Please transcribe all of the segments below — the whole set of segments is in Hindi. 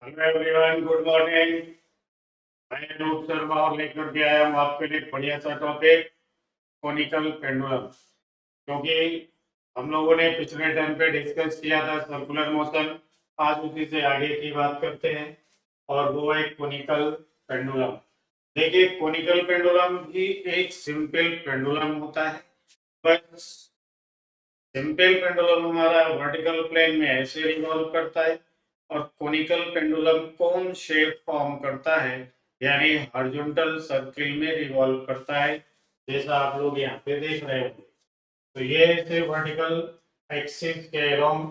Hello everyone, good morning. मैं अनूप शर्मा और लेकर के आया हूँ आपके लिए एक बढ़िया सा टॉपिक, कोनिकल पेंडुलम। क्योंकि हम लोगों ने पिछले टाइम पे डिस्कस किया था सर्कुलर मोशन, आज उसी से आगे की बात करते हैं और वो है कोनिकल पेंडुलम। देखिए, कोनिकल पेंडुलम भी एक सिंपल पेंडुलम होता है, बस सिंपल पेंडुलम हमारा वर्टिकल प्लेन में ऐसे रिवॉल्व करता है और conical pendulum cone shape form करता है, यानी हॉरिजॉन्टल सर्किल में रिवॉल्व करता है, जैसा आप लोग यहाँ पे देख रहे हो। तो ये ऐसे वर्टिकल एक्सिस के अलोंग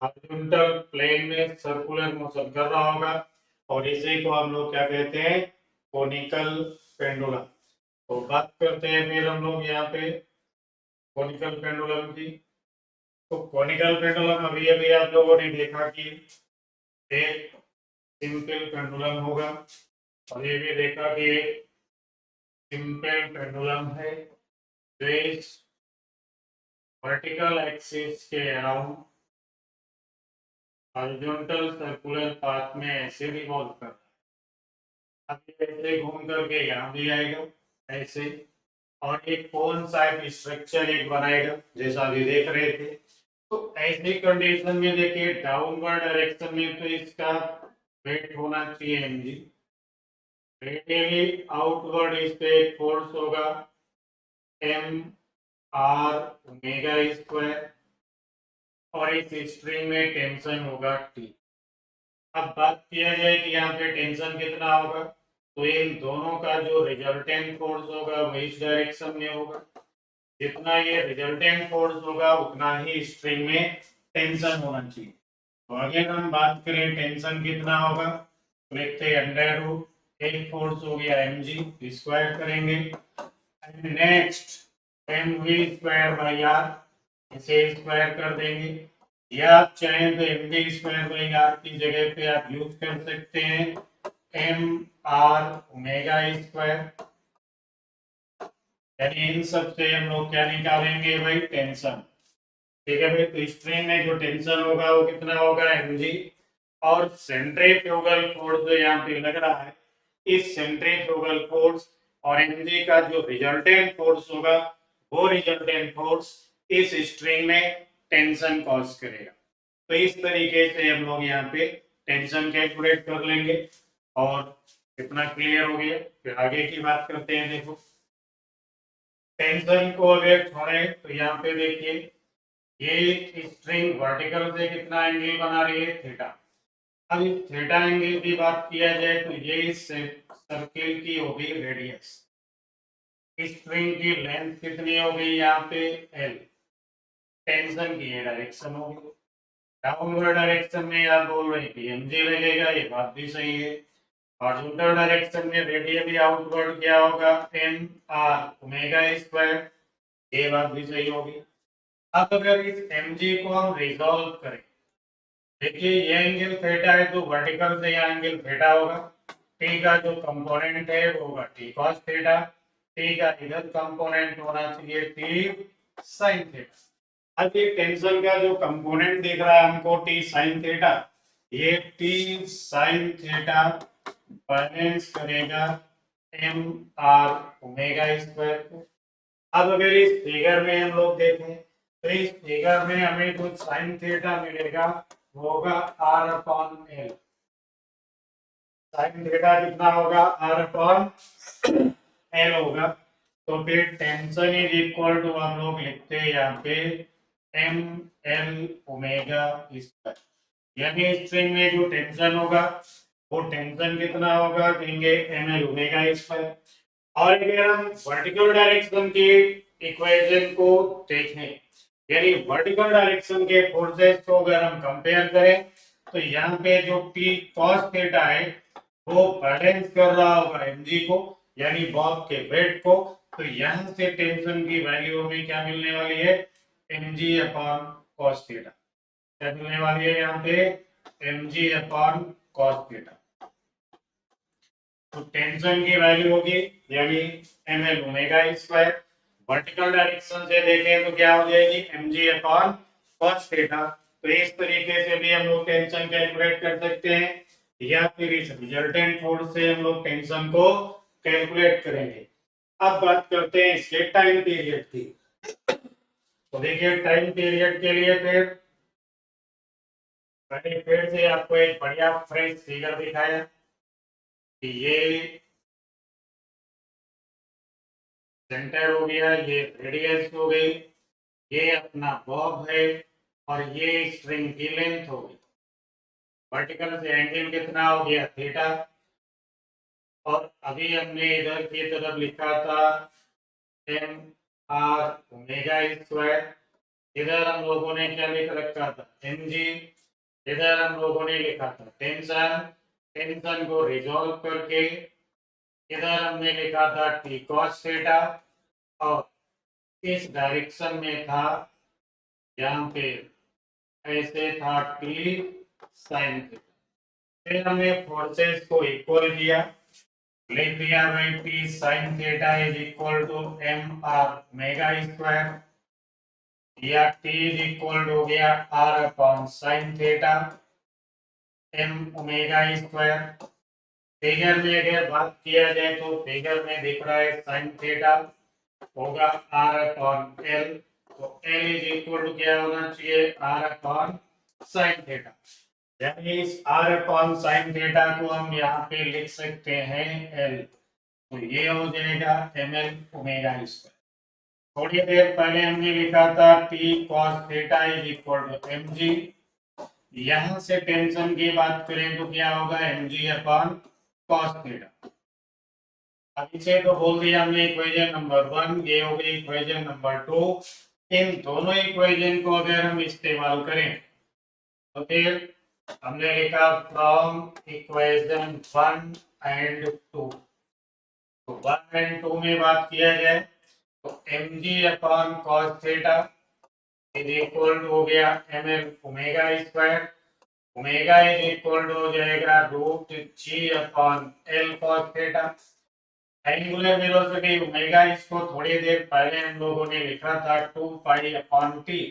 हॉरिजॉन्टल प्लेन में सर्कुलर मोशन कर रहा होगा और इसी को हम लोग क्या कहते हैं, कोनिकल पेंडुलम। तो बात करते हैं फिर हम लोग यहाँ पे कोनिकल पेंडुलम की। तो कॉनिकल पेंडुलम अभी अभी आप लोगों ने देखा कि एक सिंपल पेंडुलम होगा और ये भी देखा कि एक सिंपल पेंडुलम है जो इस वर्टिकल एक्सिस के अराउंड हॉरिजॉन्टल सर्कुलर पाथ में ऐसे रिवॉल्व कर रहा है। अब ये ऐसे घूम करके यहाँ भी आएगा ऐसे, और एक कोन टाइप स्ट्रक्चर एक बनाएगा जैसा अभी देख रहे थे। तो ऐसी कंडीशन में देखिए डाउनवर्ड डायरेक्शन में तो इसका वेट होना चाहिए mg, रेडियली आउटवर्ड इस पे एक फोर्स होगा m r ओमेगा स्क्वायर और इस स्ट्रिंग में टेंशन होगा t। अब बात किया जाए कि यहाँ पे टेंशन कितना होगा, तो इन दोनों का जो रिजल्टेंट फोर्स होगा वो इस डायरेक्शन में होगा। जितना ये रिजल्टेंट फोर्स होगा उतना ही स्ट्रिंग में टेंशन होना चाहिए। तो अगर हम बात करें टेंशन कितना होगा, तो लिखते हैं अंडर रूट एक फोर्स हो गया mg, स्क्वायर करेंगे and next mv square by r, इसे स्क्वायर कर देंगे। या आप चाहें तो mg स्क्वायर बाई r की जगह पे आप यूज कर सकते हैं m r ओमेगा स्क्वायर, यानी इन सब से हम लोग क्या निकालेंगे भाई, टेंशन। ठीक है भाई, तो स्ट्रिंग में जो टेंशन होगा वो कितना होगा mg, और सेंट्रीफ्यूगल फोर्स जो यहाँ पे लग रहा है, इस सेंट्रीफ्यूगल फोर्स और mg का जो रिजल्टेंट फोर्स होगा वो रिजल्टेंट फोर्स इस स्ट्रिंग में टेंशन कॉज करेगा। तो इस तरीके से हम लोग यहाँ पे टेंशन कैलकुलेट कर लेंगे और इतना क्लियर हो गया। फिर आगे की बात करते हैं। देखो, टेंशन को अगर छोड़े तो यहाँ पे देखिए ये स्ट्रिंग वर्टिकल से कितना एंगल बना रही है, थीटा। अब इस थीटा एंगल की बात किया जाए तो ये इस सर्किल की होगी रेडियस। स्ट्रिंग की लेंथ कितनी हो गई यहाँ पे, एल। टेंशन की ये डायरेक्शन होगी, डाउनवर्ड डायरेक्शन में आप बोल रहे हैं कि mg लगेगा, ये बात भी सही है। हॉरिजॉन्टल डायरेक्शन में रेडियली आउटवर्ड क्या होगा, m r ओमेगा स्क्वायर, ये बात भी सही होगी। अब अगर इस mg को हम रिजॉल्व करें, देखिए ये एंगल थीटा है तो वर्टिकल से यह एंगल थीटा होगा। टी का जो कंपोनेंट है वो होगा टी कॉस थीटा, टी का इधर कंपोनेंट होना चाहिए टी साइन थीटा। अब ये टेंशन का जो कंपोनेंट दिख रहा है हमको टी साइन थीटा, ये टी साइन थीटा बैलेंस करेगा एम आर ओमेगा स्क्वायर को। अब अगर इस फिगर में हम लोग देखें तो इस फिगर में हमें जो साइन थीटा मिलेगा वो होगा R upon L. Sine theta कितना होगा, आर अपॉन एल होगा। तो फिर टेंशन इज इक्वल टू हम लोग लिखते हैं यहाँ पे एम एल ओमेगा स्क्वायर, यानी स्ट्रिंग में जो टेंशन होगा वो टेंशन कितना होगा, कहेंगे एम एल ओमेगा स्क्वायर। और अगर हम वर्टिकल डायरेक्शन की इक्वेशन को देखें, यानी वर्टिकल डायरेक्शन के फोर्सेस को अगर हम कंपेयर करें तो यहाँ पे जो टी कॉस थीटा है वो बैलेंस कर रहा होगा mg को, यानी बॉब के वेट को। तो यहाँ से टेंशन की वैल्यू हमें क्या मिलने वाली है, mg अपॉन कॉस थीटा। क्या मिलने वाली है यहाँ पे, mg अपॉन कॉस थीटा। तो टेंशन की वैल्यू होगी यानी ml omega square. Vertical direction से देखें तो क्या हो जाएगी, mg अपॉन cos थीटा। तो इस तरीके से भी हम लोग टेंशन कैलकुलेट कर सकते हैं। या फिर इस रिजल्टेंट फोर्स से हम लोग टेंशन को कैलकुलेट करेंगे। अब बात करते हैं इसके टाइम पीरियड की। तो देखिए टाइम पीरियड के लिए फिर से आपको एक बढ़िया फ्रेश फिगर दिखाया कि ये सेंटर हो गया, ये रेडियस हो गई, ये अपना बॉब है और ये स्ट्रिंग की लेंथ हो गई। वर्टिकल से एंगल कितना हो गया, थीटा। और अभी हमने इधर की तरफ लिखा था एम आर ओमेगा स्क्वायर। इधर हम लोगों ने क्या लिख रखा था, एम जी। इधर हम लोगों ने लिखा था टेंशन। टेंशन को रिजॉल्व करके इधर हमने लिखा था टी कॉस थीटा। और इस डायरेक्शन में था, यहाँ पे ऐसे था टी साइन थीटा। फिर हमने फोर्सेस को इक्वल किया, लिख दिया भाई T sine theta is equal to M R omega square, या टी इज इक्वल हो गया R upon sine theta M omega square. Figure में अगर बात किया जाए तो फिगर में दिख रहा है साइन थीटा होगा आर अपॉन एल। तो एल इज इक्वल टू क्या होना चाहिए, आर अपॉन साइन थीटा। यानी इस आर अपॉन साइन थीटा को हम यहाँ पे लिख सकते हैं एल। तो ये हो जाएगा एम एल ओमेगा स्क्वायर। थोड़ी देर पहले हमने लिखा था T cos theta is equal to M G. यहां से टेंशन की बात करें तो क्या होगा, एम जी अपॉन कॉस थीटा। अब इसे तो बोल दिया हमने इक्वेशन नंबर 1, ये हो गई इक्वेशन नंबर 2। इन दोनों इक्वेशन को अगर हम इस्तेमाल करें तो फिर हमने लिखा फ्रॉम इक्वेशन 1 एंड 2। तो 1 एंड 2 में बात किया जाए तो m ji upon cos theta is equal to हो गया m l omega square. Omega is equal to हो जाएगा root g upon l cos theta. Angular velocity omega, इसको थोड़ी देर पहले हम लोगों ने लिखा था 2 पाई अपॉन टी।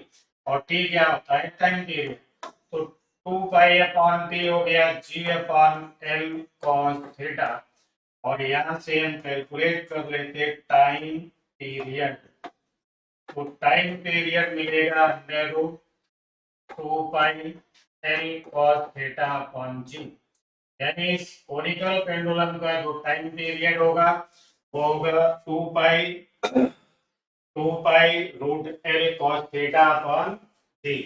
और टी क्या होता है, टाइम पीरियड। तो 2 पाई अपॉन टी हो गया g upon l cos theta. और यहाँ से हम कैलकुलेट कर लेते टाइम पीरियड। तो टाइम पीरियड मिलेगा under root 2 pi l cos theta upon g. यानी इस कोनिकल पेंडुलम का जो टाइम पीरियड होगा वो होगा 2 pi root l cos theta upon g.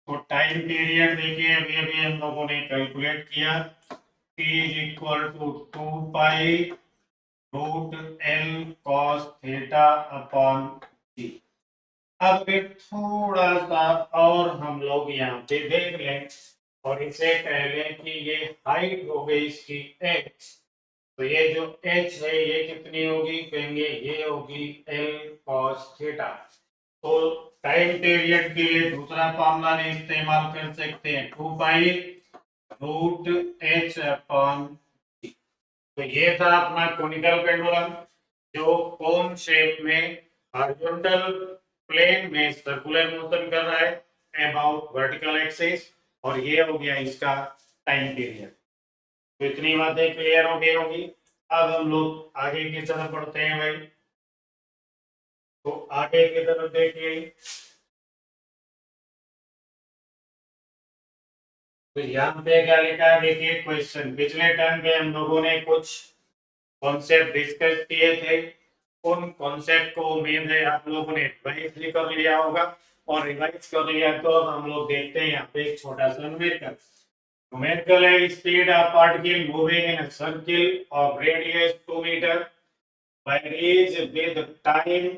तो टाइम पीरियड देखिए अभी अभी हम लोगों ने कैलकुलेट किया, t is equal to 2 pi root l cos theta upon g. अब फिर थोड़ा सा और हम लोग यहाँ पे देख लें और इसे कह लें कि ये हाइट हो गई इसकी h। तो ये जो h है ये कितनी होगी, कहेंगे ये होगी l cos थीटा। तो टाइम पीरियड के लिए दूसरा फॉर्मूला ने इस्तेमाल कर सकते हैं 2 पाई रूट h अपॉन। तो ये था अपना कोनिकल पेंडुलम जो कोन शेप में हॉरिजॉन्टल प्लेन में सर्कुलर मोशन कर रहा है अबाउट वर्टिकल एक्सिस। और ये हो गया इसका टाइम पीरियड। तो इतनी बातें क्लियर हो गई होंगी। अब हम लोग आगे की तरफ बढ़ते हैं भाई। तो आगे की तरफ देखिए, तो यहाँ पे क्या लिखा है देखिए क्वेश्चन। पिछले टर्म पे हम लोगों ने कुछ कॉन्सेप्ट डिस्कस किए थे। उन कॉन्सेप्ट को उम्मीद है आप लोगों ने रिवाइज भी कर लिया होगा। और रिवाइज कर लिया तो अब हम लोग देखते हैं यहाँ पे एक छोटा सा न्यूमेरिकल। न्यूमेरिकल है speed of particle moving in a circle of radius 2 metre varies with time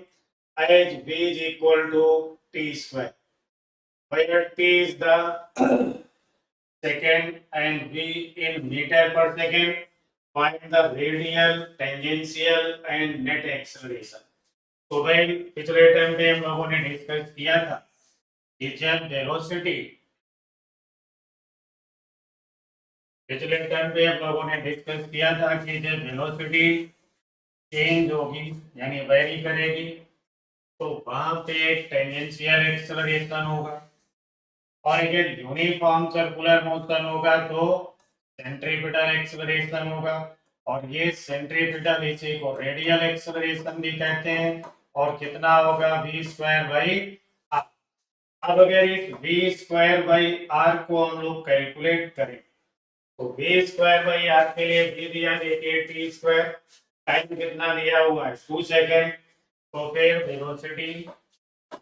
as v is equal to t square, where t is the second and v in meter per second. Find the radial, tangential and net acceleration. तो भाई पिछले टाइम पे हम लोगों ने डिस्कस किया था कि जब वेलोसिटी, पिछले टाइम पे हम लोगों ने डिस्कस किया था कि जब वेलोसिटी चेंज होगी यानी वेरी करेगी तो वहां पे एक टेंजेंशियल एक्सेलरेशन होगा। और अगर यूनिफॉर्म सर्कुलर मोशन होगा तो सेंट्रीपिटल एक्सेलरेशन होगा, और ये सेंट्रीपिटल इसी को रेडियल एक्सेलरेशन भी कहते हैं। और कितना होगा v स्क्वायर बाई r। अब अगर इस v स्क्वायर बाई r को हम लोग कैलकुलेट करें तो v स्क्वायर बाई r के लिए v दिया, देखिए t स्क्वायर, टाइम कितना दिया हुआ है 2 सेकेंड, तो फिर velocity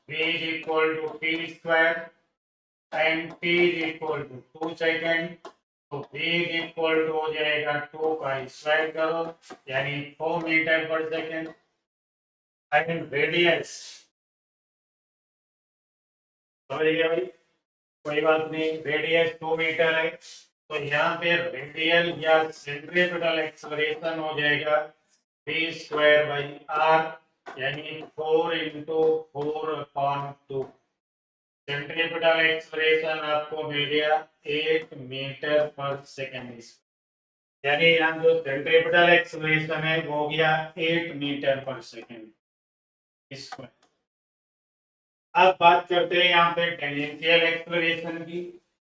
v is equal to t square and t is equal to 2 second, तो v इज इक्वल टू हो जाएगा 2 का स्क्वायर करो यानी 4 मीटर पर सेकेंड। एंड रेडियस, समझ गया भाई, कोई बात नहीं, रेडियस 2 मीटर है, तो यहाँ पे रेडियल या सेंट्रीपिटल एक्सेलरेशन हो जाएगा v स्क्वायर बाई r यानी 4 इंटू 4/2। सेंट्रीपिटल एक्सेलरेशन आपको मिल गया 8 मीटर पर सेकेंड, यानी यहाँ जो सेंट्रीपिटल एक्सेलरेशन है वो हो गया 8 मीटर पर सेकेंड स्क्वायर। अब बात करते हैं यहाँ पे टेंजेंशियल एक्सेलरेशन की,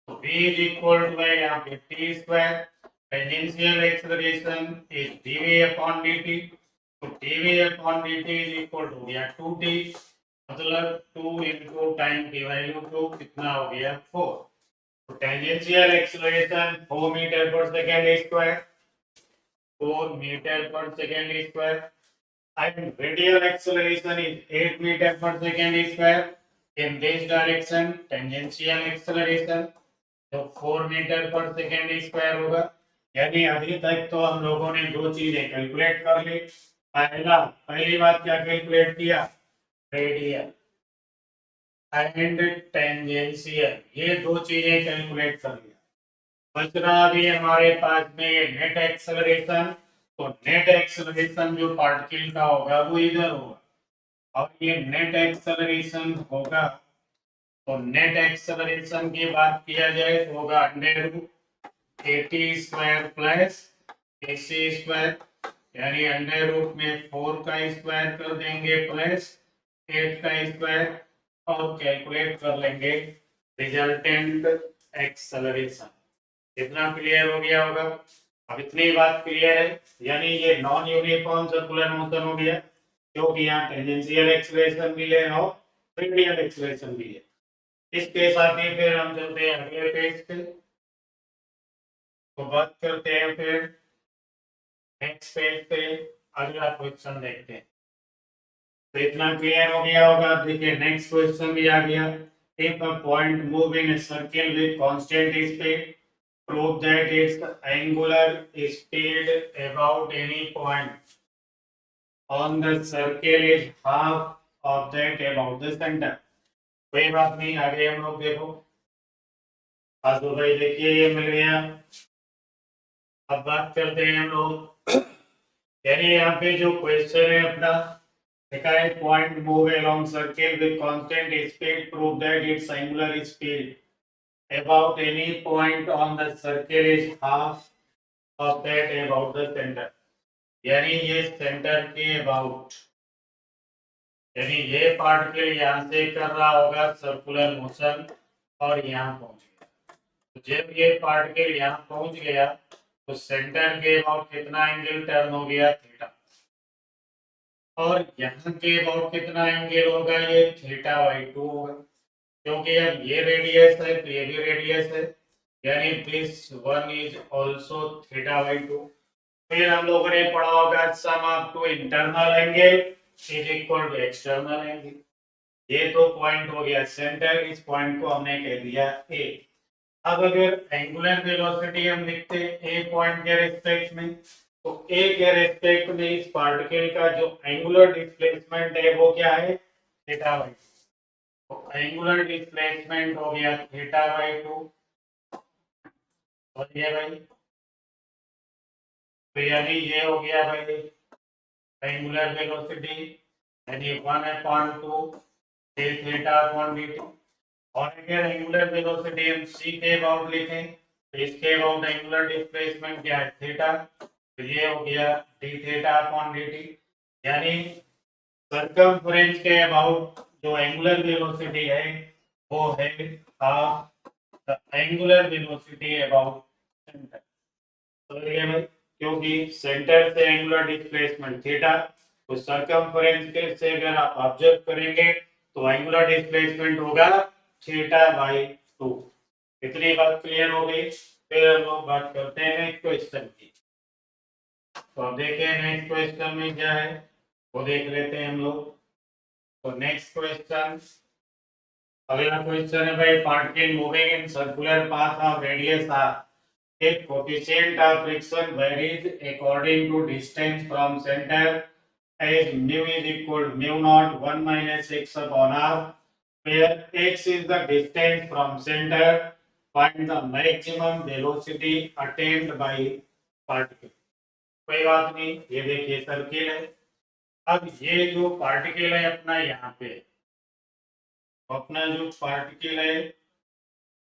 तो v इज इक्वल टू है यहाँ पे t square, tangential acceleration is dv upon dt, तो dv upon dt is equal to हो गया 2t, मतलब 2 इंटू टाइम की वैल्यू 2 कितना हो गया 4, तो टेंजेंशियल एक्सेलरेशन 4 मीटर पर सेकेंड स्क्वायर, 4 मीटर पर second square, and radial acceleration is 8 meter per second square in this direction, tangential acceleration तो 4 मीटर पर सेकेंड स्क्वायर होगा। यानी अभी तक तो हम लोगों ने दो चीजें कैलकुलेट कर ली। पहली बात क्या कैलकुलेट किया, रेडियल एंड टेंजेंशियल, ये दो चीजें कैलकुलेट कर लिया। बच रहा अभी हमारे पास में ये नेट एक्सेलरेशन, तो नेट एक्सेलरेशन जो पार्टिकल का होगा वो इधर होगा, और ये नेट एक्सेलरेशन होगा, तो नेट एक्सेलरेशन की बात किया जाए तो होगा under root 80 square plus AC square, यानी अंडर रूट में 4 का स्क्वायर कर देंगे प्लस 8 का स्क्वायर, और कैलकुलेट कर लेंगे रिजल्टेंट एक्सेलरेशन। इतना क्लियर हो गया होगा। अब इतनी बात क्लियर है, यानी ये नॉन यूनिफॉर्म सर्कुलर मोशन हो गया, क्योंकि यहाँ टेंजेंशियल एक्सेलरेशन भी है और रेडियल एक्सेलरेशन भी है। इसके साथ ही फिर हम चलते हैं अगले पेज पे, तो बात करते हैं फिर नेक्स्ट पेज पे, अगला क्वेश्चन देखते हैं। तो इतना क्लियर हो गया होगा। देखिए नेक्स्ट क्वेश्चन भी आ गया, if a point move in a circle with constant speed prove that its angular speed about any point on the circle is half of that about the center। कोई बात नहीं, आगे हम लोग देखो। तो भाई देखिए ये मिल गया। अब बात करते हैं हम लोग, यानी यहाँ पे जो क्वेश्चन है अपना लिखा है, point move along circle with constant speed prove that it's angular speed about any point on the circle is half of that about the center। यानी ये सेंटर के अबाउट, यानी ये पार्टिकल यहाँ से कर रहा होगा सर्कुलर मोशन और यहाँ पहुंच गया, तो जब ये पार्टिकल यहाँ पहुंच गया तो सेंटर के अबाउट कितना एंगल टर्न हो गया, थीटा, और यहाँ के अबाउट कितना एंगल होगा, ये θ/2 होगा, क्योंकि अब ये रेडियस है तो ये भी रेडियस है, यानी दिस वन इज आल्सो θ/2। फिर हम लोगों ने पढ़ा होगा sum of two internal angle is equal to external angle. ये तो पॉइंट हो गया सेंटर, इस पॉइंट को हमने कह दिया ए। अब अगर एंगुलर वेलोसिटी हम लिखते हैं ए पॉइंट के रेस्पेक्ट में, तो ए के रेस्पेक्ट में इस पार्टिकल का जो एंगुलर डिस्प्लेसमेंट है वो क्या है, θ/2। तो एंगुलर डिस्प्लेसमेंट हो गया θ/2, और ये भाई, तो यानी ये हो गया भाई एंगुलर वेलोसिटी, यानी 1/2 θ/dt। और अगर एंगुलर वेलोसिटी हम c के अबाउट लिखें तो इसके अबाउट एंगुलर डिस्प्लेसमेंट क्या है, थीटा, तो ये हो गया dθ/dt। यानी सर्कमफ्रेंस के अबाउट जो एंगुलर वेलोसिटी है वो है half the angular velocity about centre. समझ गए भाई, क्योंकि सेंटर से एंगुलर डिस्प्लेसमेंट थीटा, तो सरकमफेरेंस के से अगर आप ऑब्जर्व करेंगे तो एंगुलर डिस्प्लेसमेंट होगा थीटा बाई 2। इतनी बात क्लियर हो गई। फिर हम लोग बात करते हैं नेक्स्ट क्वेश्चन की। तो अब देखिए नेक्स्ट क्वेश्चन में क्या है वो देख लेते हैं हम लोग। तो नेक्स्ट क्वेश्चन, अगला क्वेश्चन है भाई, particle moving in circular path of radius R, if coefficient of friction varies according to distance from center as mu is equal to mu naught 1 minus x upon r, where x is the distance from center, find the maximum velocity attained by particle। कोई बात नहीं, ये देखिए सर्किल है। अब ये जो पार्टिकल है अपना यहाँ पे, अपना जो पार्टिकल है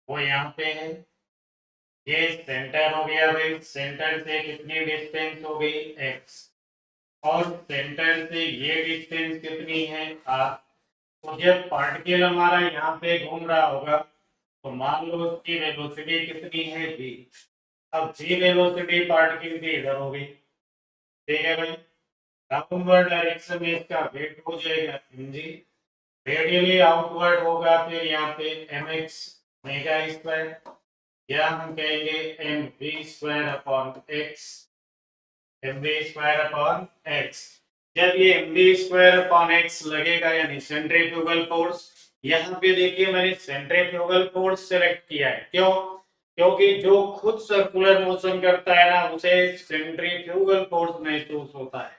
वो यहाँ पे है, ये सेंटर हो गया भाई, सेंटर से कितनी डिस्टेंस हो गई x, और सेंटर से ये डिस्टेंस कितनी है r। तो जब पार्टिकल हमारा यहाँ पे घूम रहा होगा तो मान लो उसकी वेलोसिटी कितनी है v। अब v वेलोसिटी पार्टिकल की इधर होगी, ठीक है भाई। डाउनवर्ड डायरेक्शन में इसका वेट हो जाएगा mg, रेडियली आउटवर्ड होगा फिर यहाँ पे mx ओमेगा स्क्वायर, या हम कहेंगे mv square upon x, mv square upon x। जब ये mv स्क्वायर अपॉन x लगेगा यानी सेंट्रीफ्यूगल फोर्स, यहाँ पे देखिए मैंने सेंट्रीफ्यूगल फोर्स सेलेक्ट किया है, क्यों? क्योंकि जो खुद सर्कुलर मोशन करता है ना उसे सेंट्रीफ्यूगल फोर्स महसूस होता है,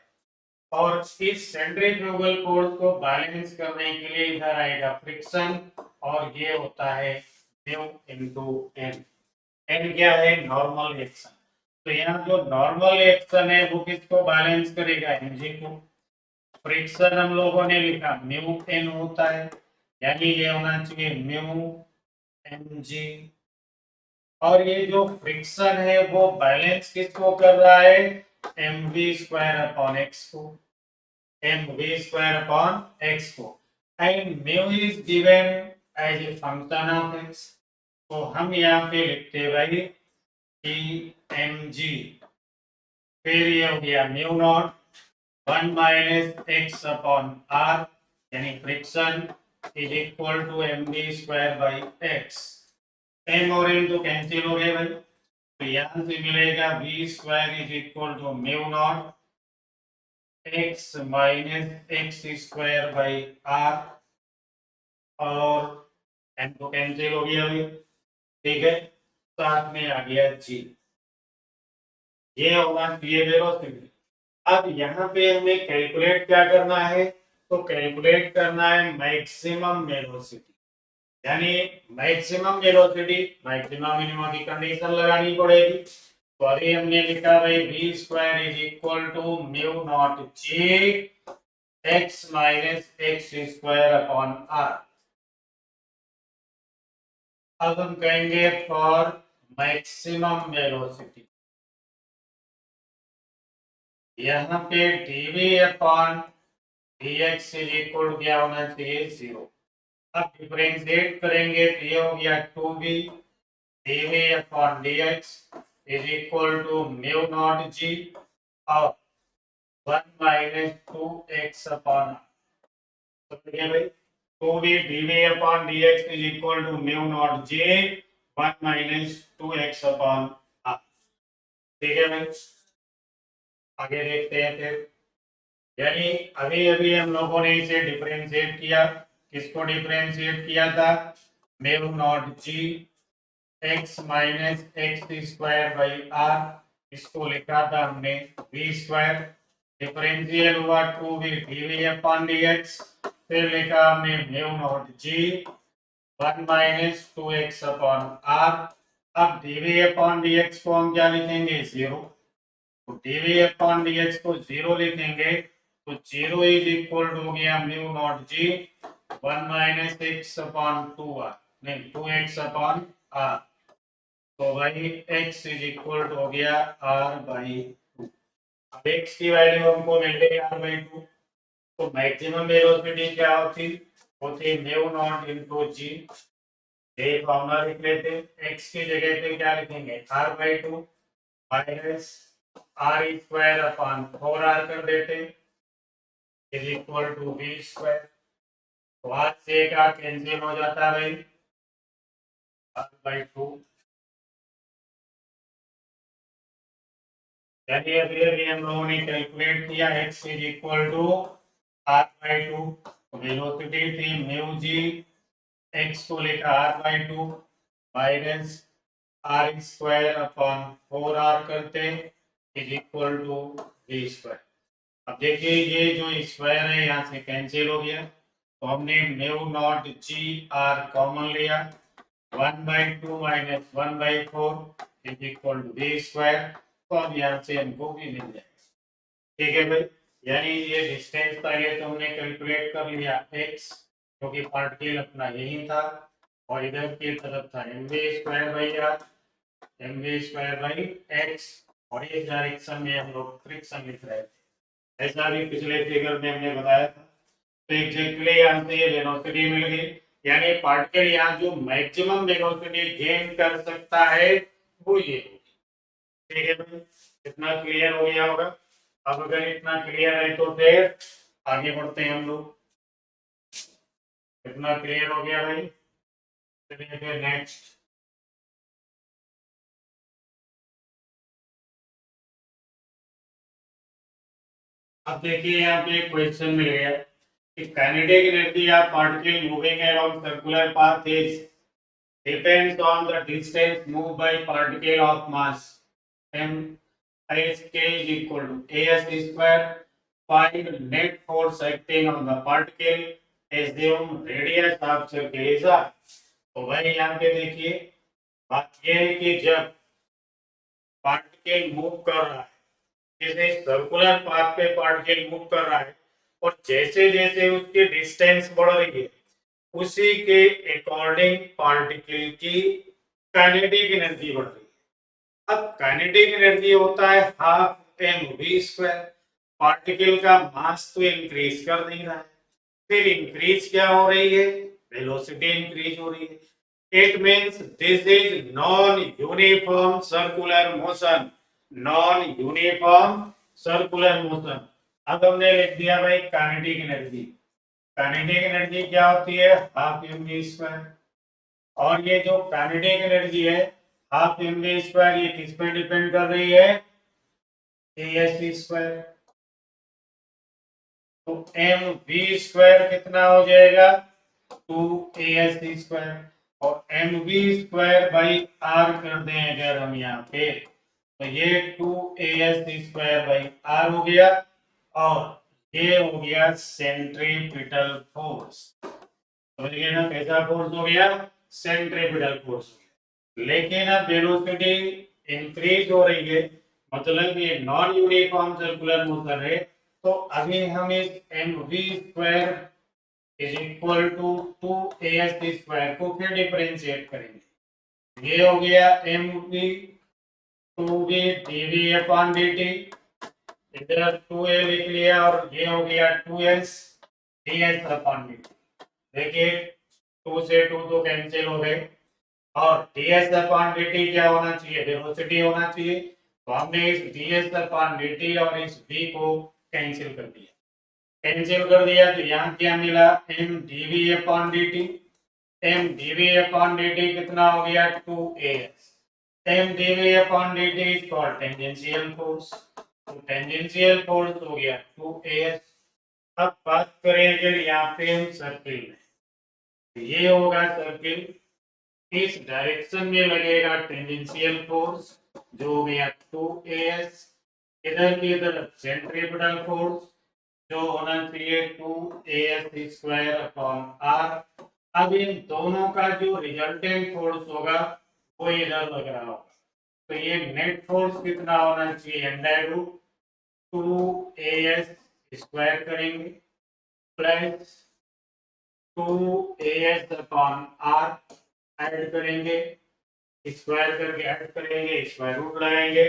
और इस सेंट्रीफ्यूगल फोर्स को बैलेंस करने के लिए इधर आएगा फ्रिक्शन, और ये होता है म्यू इनटू एन। एन क्या है? Normal action. तो यहाँ जो नॉर्मल एक्शन है वो किसको बैलेंस करेगा? एनजी को। फ्रिक्शन हम लोगों ने लिखा म्यू एन होता है, यानी ये होना चाहिए म्यू एनजी, और ये जो फ्रिक्शन है वो बैलेंस किसको कर रहा है? M V square upon X को, mv square upon x को, and mu is given as a function of x। तो हम यहाँ पे लिखते हैं भाई कि mg, फिर ये हो गया mu naught 1 minus x upon r, यानी friction is equal to mv square by x. m और m तो कैंसिल हो गए भाई, तो यहाँ से मिलेगा v square is equal to mu naught x minus x square by r, और एम तो कैंसिल हो गया अभी, ठीक है। साथ में आ गया जी, ये होगा ये वेलोसिटी। अब यहाँ पे हमें कैलकुलेट क्या करना है? तो कैलकुलेट करना है मैक्सिमम वेलोसिटी, यानी मैक्सिमम वेलोसिटी, मैक्सिमम मिनिमम की कंडीशन लगानी पड़ेगी। तो अभी हमने लिखा भाई v square is equal to mu naught G X minus x square upon R. अब हम कहेंगे फॉर मैक्सिमम वेलोसिटी, यहाँ पे dv upon dx is equal to क्या होना चाहिए? 0। अब डिफरेंशिएट करेंगे तो ये हो गया 2v dv upon dx is equal to mu naught g और 1 माइनस 2x अपॉन, समझ गए भाई? 2v dv upon dx is equal to mu naught j 1 minus 2x upon r, ठीक है भाई। आगे देखते हैं फिर, यानी अभी अभी हम लोगों ने इसे डिफरेंशिएट किया। किसको डिफरेंशिएट किया था? Mu naught G X minus x square by R, इसको लिखा था हमने वी स्क्वायर, डिफरेंशियल हुआ 2v dv अपॉन dx, फिर लिखा हमने म्यू नॉट जी 1 माइनस 2x अपॉन r। अब dv अपॉन dx को हम क्या लिखेंगे? 0। तो dv अपॉन dx को 0 लिखेंगे तो 0 इज इक्वल टू हो गया म्यू नॉट जी 1 माइनस एक्स अपॉन 2r, नहीं 2x अपॉन r। तो भाई x इज इक्वल टू हो गया r बाई 2। अब x की वैल्यू हमको मिल गई r बाई 2, तो मैक्सिमम वेलोसिटी क्या होती? होती म्यू नॉट इनटू जी, ये फॉर्मूला लिख लेते, x की जगह पे क्या लिखेंगे? r by 2, minus R square upon 4r कर देते is equal to v square. तो आज से का कैंसिल हो जाता है भाई, r/2। यानी अभी हम लोगों ने कैलकुलेट किया x is equal to r/2। Velocity थी म्यू जी, x को लिखा r/2 minus R square upon 4r करते is equal to v square. अब देखिए ये जो स्क्वायर है यहाँ से कैंसिल हो गया, तो हमने mu naught G R common लिया, 1/2 minus 1/4 is equal to v square. तो अब यहाँ से हमको भी मिल जाएगा। ठीक है भाई, यानी ये डिस्टेंस पहले तो हमने कैलकुलेट कर लिया x, क्योंकि पार्टिकल अपना यही था, और इधर की तरफ था mv square by R, mv square by x, और इस डायरेक्शन में हम लोग फ्रिक्शन लिख रहे थे, ऐसा भी पिछले फिगर में हमने बताया था। तो एग्जैक्टली यहाँ से ये वेलोसिटी मिल गई, यानी पार्टिकल यहाँ जो मैक्सिमम वेलोसिटी गेन कर सकता है वो ये होगी। ठीक है भाई, इतना क्लियर हो गया होगा। अब अगर इतना क्लियर है तो फिर आगे बढ़ते हैं हम लोग। इतना क्लियर हो गया भाई, चलिए फिर नेक्स्ट। अब देखिए यहाँ पे एक क्वेश्चन मिल गया कि kinetic energy of particle moving along circular path is depends on the distance moved by particle of mass m as k is equal to as square. Find net force acting on the particle, assume radius of circle is r। तो भाई यहाँ पे देखिए बात ये है कि जब पार्टिकल मूव कर रहा है, जैसे सर्कुलर पाथ पे पार्टिकल मूव कर रहा है, और जैसे जैसे उसकी डिस्टेंस बढ़ रही है उसी के अकॉर्डिंग पार्टिकल की काइनेटिक एनर्जी बढ़ रही है। अब काइनेटिक एनर्जी होता है half M V square. Particle का मास तो इंक्रीज कर नहीं रहा है, फिर इंक्रीज क्या हो रही है, वेलोसिटी इंक्रीज हो रही है। It means this is non uniform circular motion, non uniform circular motion. अब हमने लिख दिया भाई काइनेटिक एनर्जी। काइनेटिक एनर्जी क्या होती है, हाफ एम वी स्क्वायर। और ये जो काइनेटिक एनर्जी है हाफ एम वी स्क्वायर, ये किस पे डिपेंड कर रही है, ए एस स्क्वायर। तो एम वी स्क्वायर कितना हो जाएगा, 2 ए स्क्वायर, और M V square by R कर दें अगर हम यहाँ पे, तो ये 2 स्क्वायर बाई आर हो गया, और ये हो गया सेंट्रीपिटल फोर्स। समझिए ना कैसा फोर्स हो गया, सेंट्रीपिटल फोर्स। लेकिन अब वेलोसिटी इंक्रीज हो रही है, मतलब ये नॉन यूनिफॉर्म सर्कुलर मोशन है, तो अभी हम इस M V square is equal to 2 square को फिर डिफरेंशिएट करेंगे। ये हो गया M V 2v dv upon dt, इधर 2a लिख लिया, और ये हो गया 2s ds अपॉन dt। देखिए 2 से 2 तो कैंसिल हो गए, और ds अपॉन dt क्या होना चाहिए, वेलोसिटी होना चाहिए। तो हमने इस ds अपॉन dt और इस v को कैंसिल कर दिया। कैंसिल कर दिया तो यहाँ क्या मिला, m dv upon dt। m dv upon dt कितना हो गया, 2as। m dv upon dt is called tangential force, तो टेंजेंशियल फोर्स हो गया 2as। अब बात करें अगर यहाँ पे हम सर्किल में, तो ये होगा सर्किल, इस डायरेक्शन में लगेगा टेंजेंशियल फोर्स जो हो गया 2as। इधर की तरफ सेंट्रीपिटल फोर्स जो होना चाहिए 2as स्क्वायर अपॉन r। अब इन दोनों का जो रिजल्टेंट फोर्स होगा वो इधर लग रहा होगा, तो ये नेट फोर्स कितना होना चाहिए, अंडर रूट 2as स्क्वायर करेंगे plus 2as upon r add करेंगे, स्क्वायर करके ऐड करेंगे, स्क्वायर रूट लगाएंगे।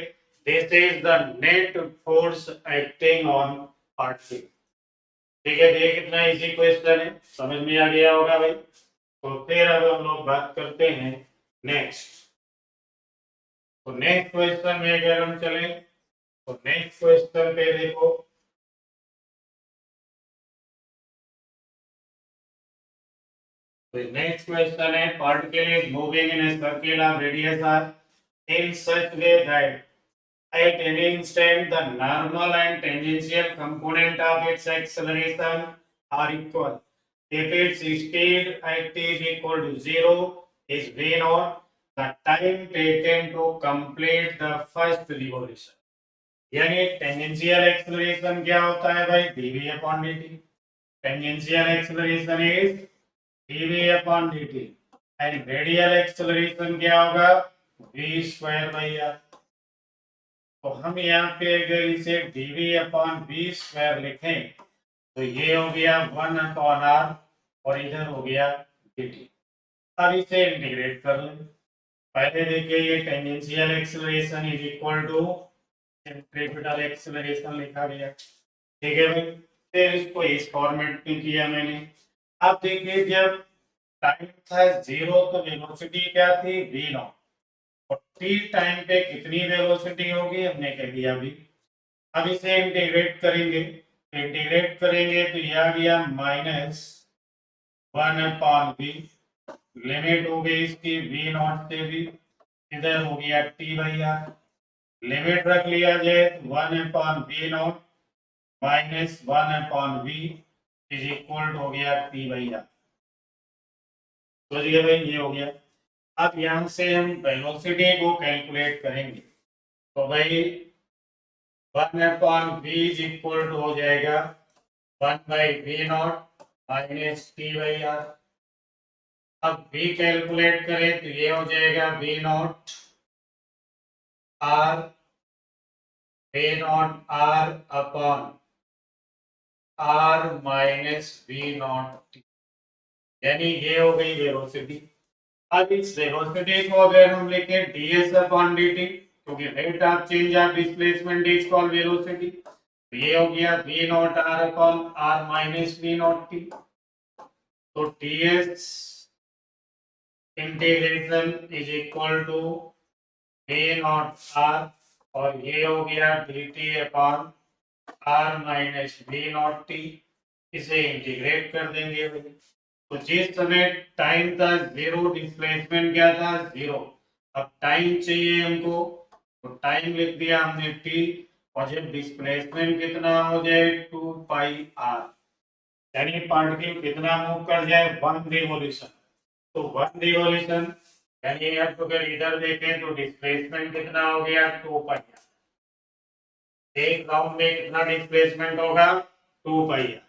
This is the net force acting on particle. ठीक है, देखिए कितना इजी क्वेश्चन है, समझ में आ गया होगा भाई। तो फिर अब हम लोग बात करते हैं नेक्स्ट। तो नेक्स्ट क्वेश्चन में अगर हम चले तो नेक्स्ट क्वेश्चन पे देखो, तो नेक्स्ट क्वेश्चन है particle is moving in a circular radius R in such way that at any instant the normal and tangential component of its acceleration are equal. If its speed at t is equal to 0 is v naught, the time taken to complete the first revolution. यानी टेंजेंशियल एक्सेलरेशन क्या होता है भाई, dv upon dt. Tangential acceleration is dv upon dt and radial acceleration क्या होगा, v स्क्वायर बाई r. तो हम यहाँ पे अगर इसे dv अपॉन v स्क्वायर लिखें तो ये हो गया 1 अपॉन r और इधर हो गया dt. अब इसे इंटीग्रेट कर लें. पहले देखिए ये tangential acceleration is equal to centripetal acceleration लिखा गया. ठीक है भाई, फिर इसको इस फॉर्मेट में किया मैंने. अब देखिए जब टाइम था 0 तो वेलोसिटी क्या थी, v नॉट. और t टाइम पे कितनी वेलोसिटी होगी हमने कह दिया अभी. अब इसे इंटीग्रेट करेंगे, तो यह आ गया माइनस 1 अपॉन v. लिमिट हो गई इसकी v नॉट से भी, इधर हो गया t बाई r. लिमिट रख लिया जाए तो 1 upon v nought minus 1 upon v is equal हो गया t बाई r. समझिए भाई, ये हो गया. अब यहां से हम वेलोसिटी को कैलकुलेट करेंगे तो भाई 1 upon v is equal to हो जाएगा 1 by v nought minus t by r. अब v कैलकुलेट करें तो ये हो जाएगा v nought r upon r minus v nought t. यानी ये हो गई वेलोसिटी. अब इस वेलोसिटी को अगर हम लिखें ds अपॉन dt, क्योंकि rate of change of displacement is called velocity, तो ये हो गया v nought r upon r minus v nought t. तो ds integration is equal to v nought r और ये हो गया dt upon r minus v nought t. इसे इंटीग्रेट कर देंगे. तो जिस समय टाइम था 0, डिस्प्लेसमेंट क्या था 0. अब टाइम चाहिए हमको तो टाइम लिख दिया हमने t और जब डिस्प्लेसमेंट कितना हो जाए 2 पाई r, यानी पार्टिकल कितना मूव कर जाए 1 रिवॉल्यूशन. तो 1 रिवॉल्यूशन यानी अब अगर इधर देखें तो डिस्प्लेसमेंट कितना हो गया 2 पाई r. एक राउंड में कितना डिस्प्लेसमेंट होगा 2 पाई r.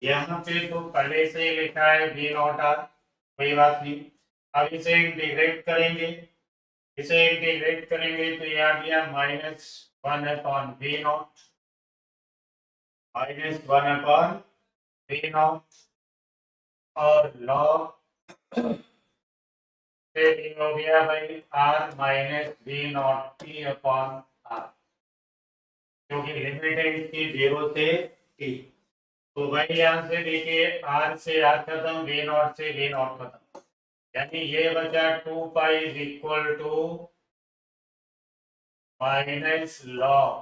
यहाँ पे तो पहले से ही लिखा है v नॉट r, कोई बात नहीं. अब इसे इंटीग्रेट करेंगे, तो ये आ गया माइनस 1 अपॉन v नॉट और लॉग फिर ये हो गया भाई r minus v nought t upon r, क्योंकि लिमिट है इसकी 0 से t. तो भाई यहाँ से देखिए r से r खत्म, v नॉट से v नॉट खत्म, यानी ये बचा 2 pi is equal to minus log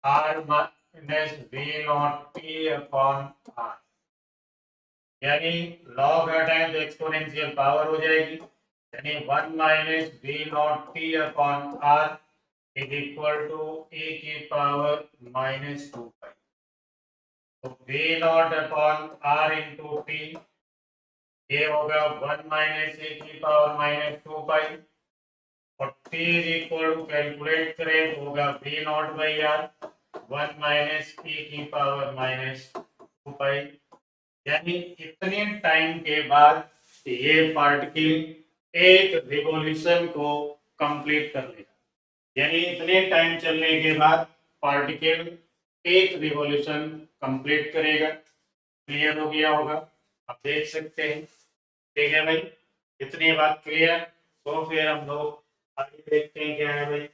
r minus v nought t upon r. यानी लॉग हटाएं तो एक्सपोनेंशियल पावर हो जाएगी, यानी 1 minus v nought t upon r is equal to e की पावर माइनस 2 पाई. तो v nought upon r into T ये होगा 1 माइनस ए की पावर माइनस 2 पाई और t is equal to calculate करें तो होगा v nought by r 1 minus e की पावर माइनस 2 पाई. यानी इतने टाइम के बाद ये पार्टिकल एक रिवॉल्यूशन को कंप्लीट कर लेगा. यानी इतने टाइम चलने के बाद पार्टिकल एक रिवॉल्यूशन कंप्लीट करेगा. क्लियर हो गया होगा, आप देख सकते हैं. ठीक है भाई, इतनी बात क्लियर. तो फिर हम लोग आगे देखते हैं क्या है भाई.